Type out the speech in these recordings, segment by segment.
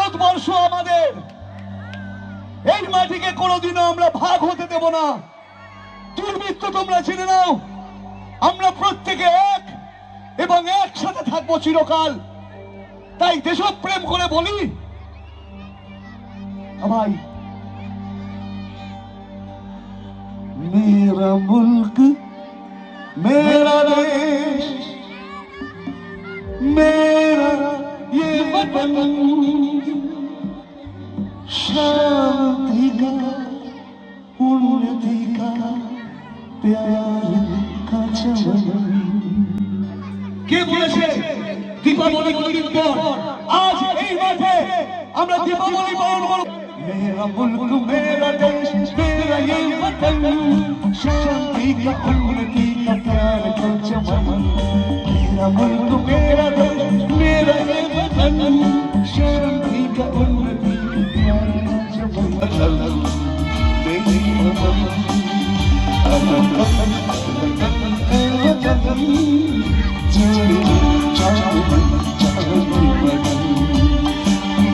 ভারতবর্ষ আমাদের, এই মাটিকে কোনোদিনও আমরা ভাগ হতে দেব না। দুর্বৃত্ত তোমরা চিনে নাও, আমরা প্রত্যেকে এক এবং একসাথে থাকবো চিরকাল। তাই দেশপ্রেম করে বলি ভাই, मेरा मुल्क मेरा देश मेरा ये वतन, शांति का उन्नति का प्यार का चमन। কে বলেছে দীপাবলি কদিন পর আজ এই মাঠে আমরা দীপাবলি পালন করব? मेरा मुल्क मेरा देश मेरा ये वतन, शांति का उन्नति का प्यार का चमन। मेरा मुल्क मेरा देश मेरा ये वतन, शांति का उन्नति का प्यार का चमन। मेरी वतन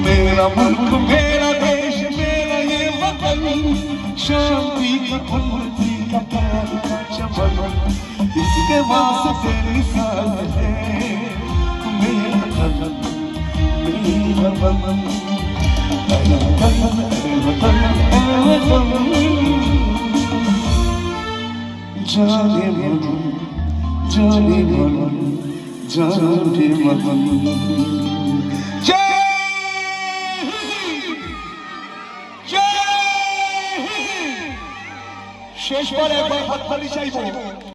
मेरा मुल्क मेरा देश मेरा ये वतन, शांति का उन्नति का प्यार का चमन। इसके वास्ते निसाल है मेरा वतन मेरा वतन, जाने मन जाने मन जाने मन। শেষবার একবার হাততালি চাইবো।